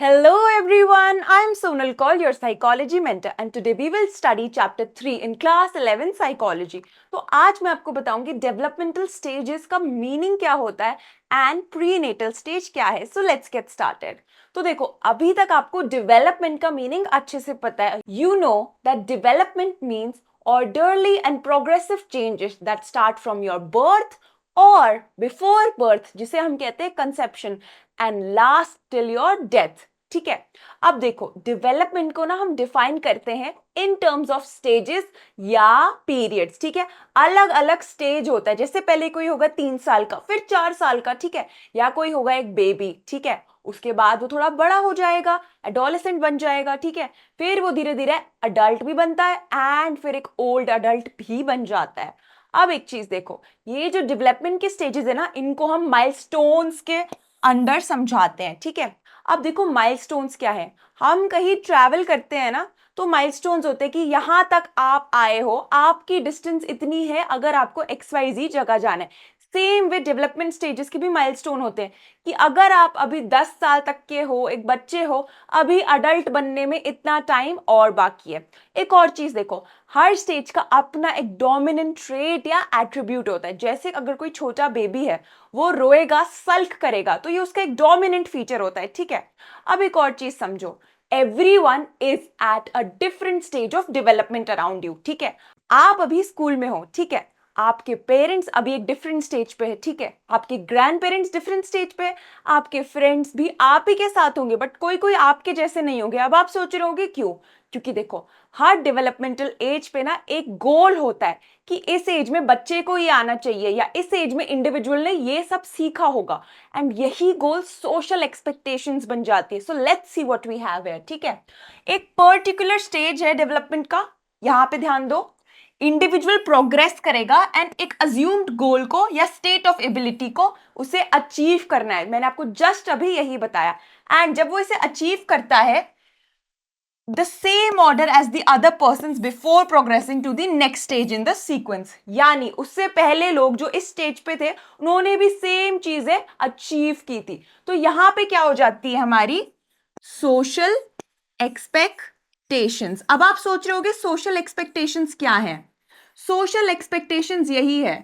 Hello everyone, I am Sonal Kaul, your psychology mentor, and today we will study chapter 3 in class 11 psychology. तो आज मैं आपको बताऊंगी developmental stages का meaning क्या होता है एंड प्रीनेटल स्टेज क्या है. So let's get started. तो देखो, अभी तक आपको डेवलपमेंट का मीनिंग अच्छे से पता है. You know that development means orderly and progressive changes that start from your birth or before birth, जिसे हम कहते हैं conception, and last till your death. ठीक है, अब देखो डेवलपमेंट को ना हम डिफाइन करते हैं इन टर्म्स ऑफ स्टेजेस या पीरियड्स. ठीक है, अलग अलग स्टेज होता है. जैसे पहले कोई होगा 3 साल का, फिर 4 साल का. ठीक है, या कोई होगा एक बेबी. ठीक है, उसके बाद वो थोड़ा बड़ा हो जाएगा, एडोलेसेंट बन जाएगा. ठीक है, फिर वो धीरे धीरे अडल्ट भी बनता है एंड फिर एक ओल्ड अडल्ट भी बन जाता है. अब एक चीज देखो, ये जो डेवलपमेंट के स्टेजेस है ना, इनको हम माइलस्टोन्स के अंदर समझाते हैं. ठीक है, अब देखो माइलस्टोन्स क्या है. हम कहीं ट्रैवल करते हैं ना, तो माइलस्टोन्स होते हैं कि यहां तक आप आए हो, आपकी डिस्टेंस इतनी है अगर आपको XYZ जगह जाना है. सेम वे डेवलपमेंट स्टेजेस के भी माइलस्टोन होते हैं कि अगर आप अभी 10 साल तक के हो, एक बच्चे हो, अभी अडल्ट बनने में इतना टाइम और बाकी है. एक और चीज देखो, हर स्टेज का अपना एक डोमिनेंट ट्रेट या एट्रीब्यूट होता है. जैसे अगर कोई छोटा बेबी है, वो रोएगा, सल्क करेगा, तो ये उसका एक डोमिनेंट फीचर होता है. ठीक है, अब एक और चीज समझो, everyone is at a different stage of development around you. ठीक है, आप अभी स्कूल में हो. ठीक है, आपके पेरेंट्स अभी एक डिफरेंट स्टेज पे है. ठीक है, आपके ग्रैंड पेरेंट्स डिफरेंट स्टेज पे है, आपके फ्रेंड्स भी आप ही के साथ होंगे, बट कोई कोई आपके जैसे नहीं होंगे. अब आप सोच रहे होंगे क्यों? क्योंकि देखो, हर डेवलपमेंटल एज पे ना एक गोल होता है कि इस एज में बच्चे को ये आना चाहिए या इस एज में इंडिविजुअल ने ये सब सीखा होगा, एंड यही गोल सोशल एक्सपेक्टेशंस बन जाती है. So let's see what we have here. ठीक है, एक पर्टिकुलर स्टेज है डेवलपमेंट का, यहां पे ध्यान दो. इंडिविजुअल प्रोग्रेस करेगा एंड एक अज्यूम्ड गोल को या स्टेट ऑफ एबिलिटी को उसे अचीव करना है. मैंने आपको जस्ट अभी यही बताया. एंड जब वो इसे अचीव करता है, the same order as the other persons before progressing to the next stage in the sequence. यानी उससे पहले लोग जो इस स्टेज पे थे, उन्होंने भी सेम चीजें अचीव की थी. तो यहां पे क्या हो जाती है हमारी सोशल एक्सपेक्टेशंस. अब आप सोच रहे होगे सोशल एक्सपेक्टेशंस क्या है. सोशल एक्सपेक्टेशंस यही है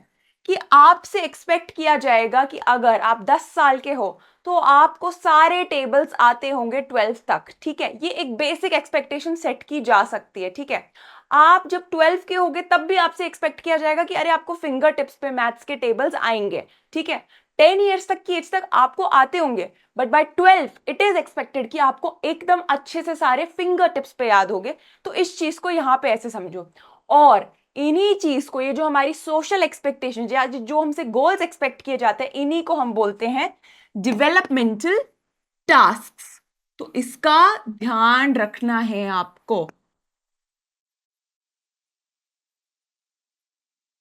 कि आपसे एक्सपेक्ट किया जाएगा कि अगर आप 10 साल के हो तो आपको सारे टेबल्स आते होंगे 12 तक. ठीक है, ये एक बेसिक एक्सपेक्टेशन सेट की जा सकती है. ठीक है, आप जब 12 के होगे तब भी आपसे एक्सपेक्ट किया जाएगा कि अरे आपको फिंगर टिप्स पे मैथ्स के टेबल्स आएंगे. ठीक है, 10 ईयर्स तक की एज तक आपको आते होंगे, but by 12 it is expected कि आपको एकदम अच्छे से सारे फिंगर टिप्स पे याद होंगे. तो इस चीज को यहां पे ऐसे समझो. और इन्हीं चीज को, ये जो हमारी सोशल एक्सपेक्टेशन या जो हमसे गोल्स एक्सपेक्ट किए जाते हैं, इन्हीं को हम बोलते हैं डेवलपमेंटल टास्क्स. तो इसका ध्यान रखना है आपको.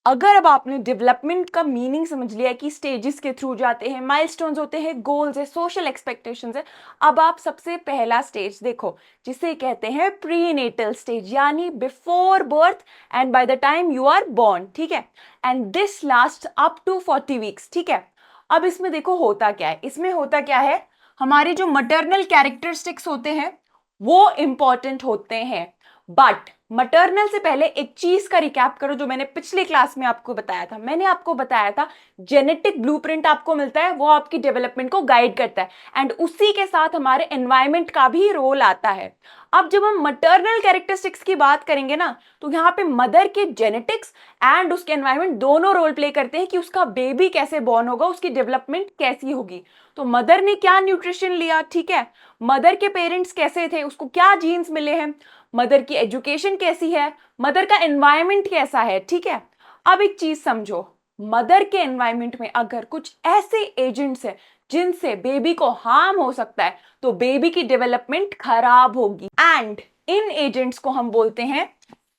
अगर अब आपने डेवलपमेंट का मीनिंग समझ लिया कि स्टेजेस के थ्रू जाते हैं, माइलस्टोन्स होते हैं, गोल्स है, सोशल एक्सपेक्टेशंस है, अब आप सबसे पहला स्टेज देखो, जिसे कहते हैं प्रीनेटल स्टेज, यानी before birth and by the time you are born. ठीक है, and this last up to 40 weeks. ठीक है, अब इसमें देखो होता क्या है. इसमें होता क्या है, हमारे जो मटर्नल कैरेक्टरिस्टिक्स होते हैं वो इंपॉर्टेंट होते हैं. बट मटर्नल से पहले एक चीज का रिकैप करो जो मैंने पिछली क्लास में आपको बताया था. मैंने आपको बताया था जेनेटिक ब्लूप्रिंट आपको मिलता है, वो आपकी डेवलपमेंट को गाइड करता है, एंड उसी के साथ हमारे एनवायरमेंट का भी रोल आता है. अब जब हम मटर्नल कैरेक्टरिस्टिक्स की बात करेंगे ना, तो यहाँ पे मदर के जेनेटिक्स एंड उसके एनवायरमेंट दोनों रोल प्ले करते हैं कि उसका बेबी कैसे बॉर्न होगा, उसकी डेवलपमेंट कैसी होगी. तो मदर ने क्या न्यूट्रिशन लिया, ठीक है, मदर के पेरेंट्स कैसे थे, उसको क्या जीन्स मिले हैं, मदर की एजुकेशन कैसी है, मदर का एनवायरनमेंट कैसा है. ठीक है, अब एक चीज समझो, मदर के एनवायरनमेंट में अगर कुछ ऐसे एजेंट्स हैं जिनसे बेबी को हार्म हो सकता है, तो बेबी की डेवलपमेंट खराब होगी. एंड इन एजेंट्स को हम बोलते हैं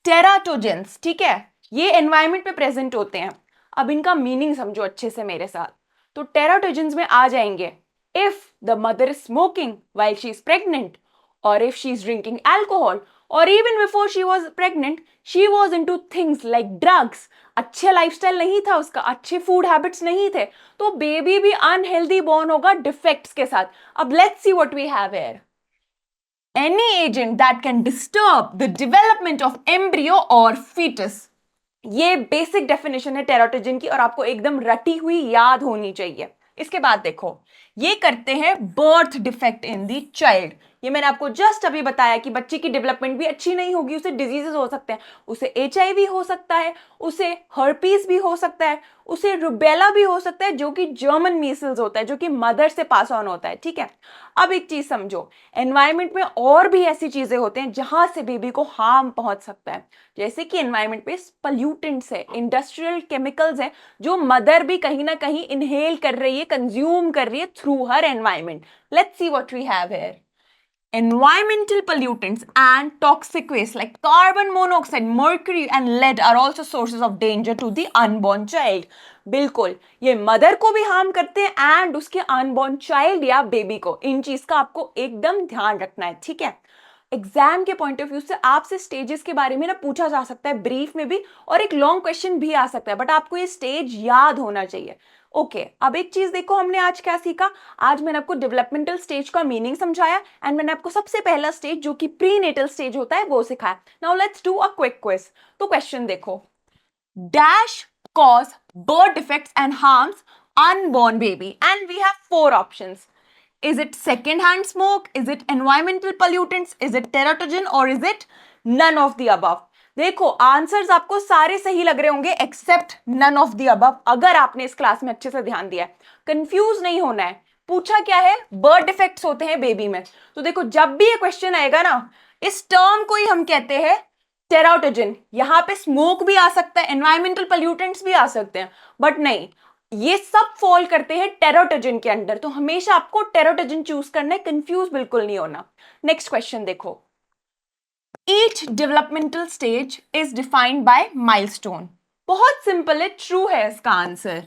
टेराटोजेंस. ठीक है, ये एनवायरनमेंट में प्रेजेंट होते हैं. अब इनका मीनिंग समझो अच्छे से मेरे साथ. तो टेराटोजेंस में आ जाएंगे if the mother is smoking while she is pregnant, or if she is drinking alcohol, or even before she was pregnant she was into things like drugs. अच्छे लाइफस्टाइल नहीं था उसका, अच्छे फूड हैबिट्स नहीं थे, तो बेबी भी unhealthy born होगा डिफेक्ट्स के साथ. अब let's see what we have here. any agent that can disturb the development of embryo or fetus. ये बेसिक डेफिनेशन है टेराटोजन की और आपको एकदम रटी हुई याद होनी चाहिए। इसके बाद देखो, ये करते हैं birth defect in the child. ये मैंने आपको जस्ट अभी बताया कि बच्चे की डेवलपमेंट भी अच्छी नहीं होगी, उसे डिजीजेस हो सकते हैं, उसे HIV हो सकता है, उसे हर्पीस भी हो सकता है, उसे रुबेला भी हो सकता है जो कि जर्मन मीसल्स होता है, जो कि मदर से पास ऑन होता है। ठीक है, अब एक चीज समझो, एनवायरमेंट में और भी ऐसी चीजें होते हैं जहां से बेबी को हार्म पहुंच सकता है, जैसे कि एनवायरमेंट पे पॉल्यूटेंट्स है, इंडस्ट्रियल केमिकल्स है, जो मदर भी कहीं ना कहीं इनहेल कर रही है, कंज्यूम कर रही है through her environment. Let's see what we have here. Environmental pollutants and toxic waste like carbon monoxide, mercury and lead are also sources of danger to the unborn child. बिल्कुल, ये mother को भी harm करते हैं and उसके unborn child या baby को। इन चीज का आपको एकदम ध्यान रखना है। ठीक है, एग्जाम के पॉइंट ऑफ व्यू से आपसे स्टेजेस के बारे में ना पूछा जा सकता है ब्रीफ में भी, और एक लॉन्ग क्वेश्चन भी आ सकता है, बट आपको ये स्टेज याद होना चाहिए। ओके, अब एक चीज देखो, हमने आज क्या सीखा। आज मैंने आपको डेवलपमेंटल स्टेज का मीनिंग समझाया एंड मैंने आपको सबसे पहला स्टेज जो कि प्रीनेटल स्टेज होता है वो सिखाया। Now let's do a quick quiz. तो क्वेश्चन देखो, dash cause birth defects and harms unborn baby and we have 4 options. Is it second-hand smoke? Is it environmental pollutants? Is it teratogen? Or is it none of the above? देखो, answers आपको सारे सही लग रहे होंगे except none of the above, अगर आपने इस क्लास में अच्छे से ध्यान दिया है। कंफ्यूज नहीं होना है। पूछा क्या है? बर्थ डिफेक्ट्स होते हैं बेबी में। तो देखो, जब भी ये क्वेश्चन आएगा ना, इस टर्म को ही हम कहते हैं टेराटोजन। यहां पे स्मोक भी आ सकता है, एनवायरमेंटल पोल्यूटेंट्स भी आ सकते हैं, बट नहीं, ये सब फॉल करते हैं टेराटोजन के अंडर। तो हमेशा आपको टेराटोजन चूज करना है, कंफ्यूज बिल्कुल नहीं होना। नेक्स्ट क्वेश्चन देखो, each developmental stage is defined by milestone. बहुत सिंपल है, ट्रू है इसका आंसर।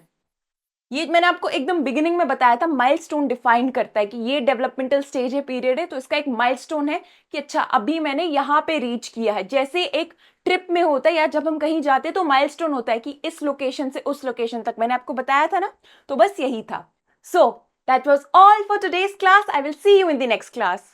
ये मैंने आपको एकदम बिगिनिंग में बताया था, माइलस्टोन डिफाइन करता है कि ये डेवलपमेंटल स्टेज है, पीरियड है, तो इसका एक माइलस्टोन है कि अच्छा अभी मैंने यहाँ पे रीच किया है। जैसे एक ट्रिप में होता है या जब हम कहीं जाते हैं तो माइलस्टोन होता है कि इस लोकेशन से उस लोकेशन तक, मैंने आपको बताया था ना। तो बस यही था। So that was all for today's class. I will see you in the next class.